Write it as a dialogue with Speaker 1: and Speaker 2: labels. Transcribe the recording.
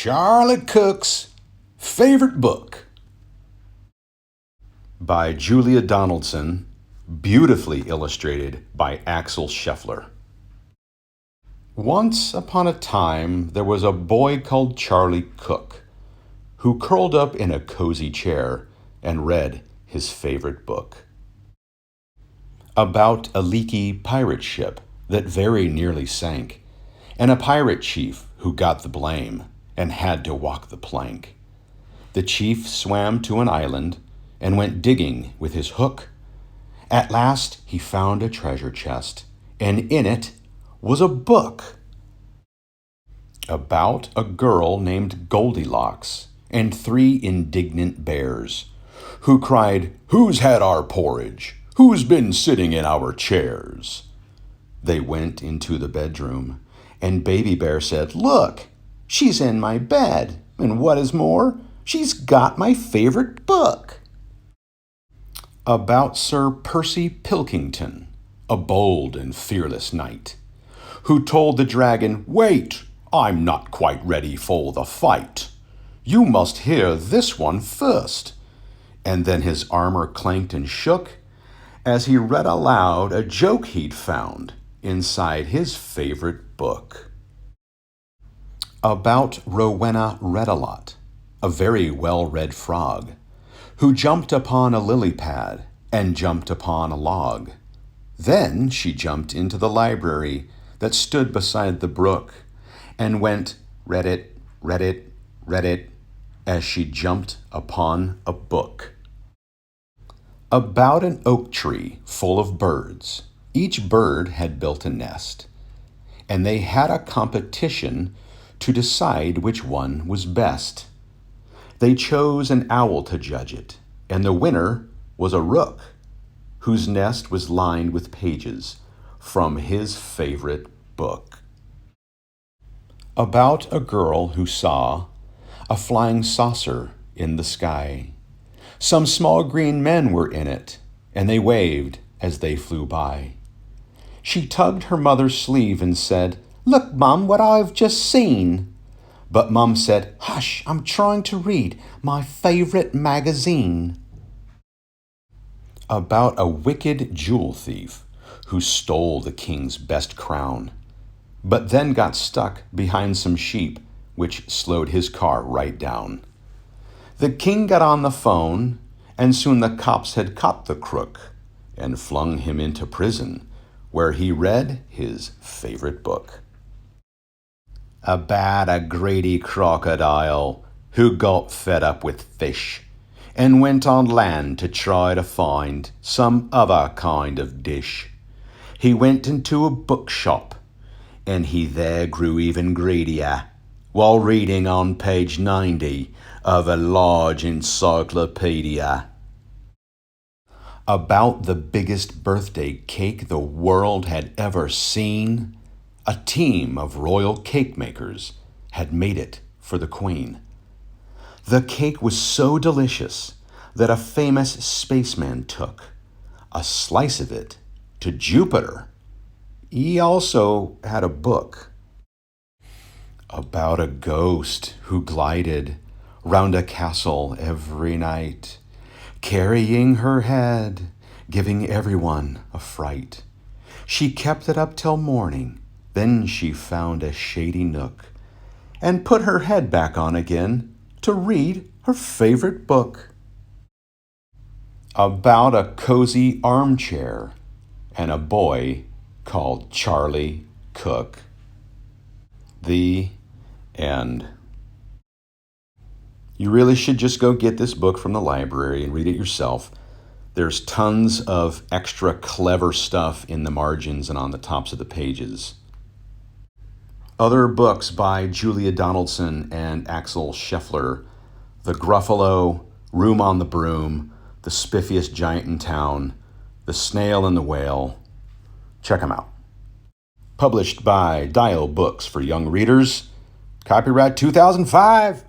Speaker 1: Charlie Cook's Favorite Book by Julia Donaldson, beautifully illustrated by Axel Scheffler. Once upon a time, there was a boy called Charlie Cook who curled up in a cozy chair and read his favorite book. About a leaky pirate ship that very nearly sank, and a pirate chief who got the blame and had to walk the plank. The chief swam to an island and went digging with his hook. At last he found a treasure chest, and in it was a book about a girl named Goldilocks and three indignant bears who cried, "Who's had our porridge? Who's been sitting in our chairs?" They went into the bedroom, and Baby Bear said, "Look, she's in my bed, and what is more, she's got my favorite book." About Sir Percy Pilkington, a bold and fearless knight, who told the dragon, "Wait, I'm not quite ready for the fight. You must hear this one first." And then his armor clanked and shook as he read aloud a joke he'd found inside his favorite book. About Rowena Redalot, a very well-read frog, who jumped upon a lily pad and jumped upon a log. Then she jumped into the library that stood beside the brook and went, "Read it, read it, read it," as she jumped upon a book. About an oak tree full of birds. Each bird had built a nest, and they had a competition to decide which one was best. They chose an owl to judge it, and the winner was a rook, whose nest was lined with pages from his favorite book. About a girl who saw a flying saucer in the sky. Some small green men were in it, and they waved as they flew by. She tugged her mother's sleeve and said, "Look, Mum, what I've just seen." But Mum said, "Hush, I'm trying to read my favorite magazine." About a wicked jewel thief who stole the king's best crown, but then got stuck behind some sheep, which slowed his car right down. The king got on the phone, and soon the cops had caught the crook and flung him into prison, where he read his favorite book. About a greedy crocodile who got fed up with fish and went on land to try to find some other kind of dish. He went into a bookshop, and he there grew even greedier while reading on page 90 of a large encyclopedia. About the biggest birthday cake the world had ever seen. A team of royal cake makers had made it for the Queen. The cake was so delicious that a famous spaceman took a slice of it to Jupiter. He also had a book about a ghost who glided round a castle every night, carrying her head, giving everyone a fright. She kept it up till morning, then she found a shady nook and put her head back on again to read her favorite book. About a cozy armchair and a boy called Charlie Cook. The end. You really should just go get this book from the library and read it yourself. There's tons of extra clever stuff in the margins and on the tops of the pages. Other books by Julia Donaldson and Axel Scheffler: The Gruffalo, Room on the Broom, The Spiffiest Giant in Town, The Snail and the Whale. Check them out. Published by Dial Books for Young Readers. Copyright 2005.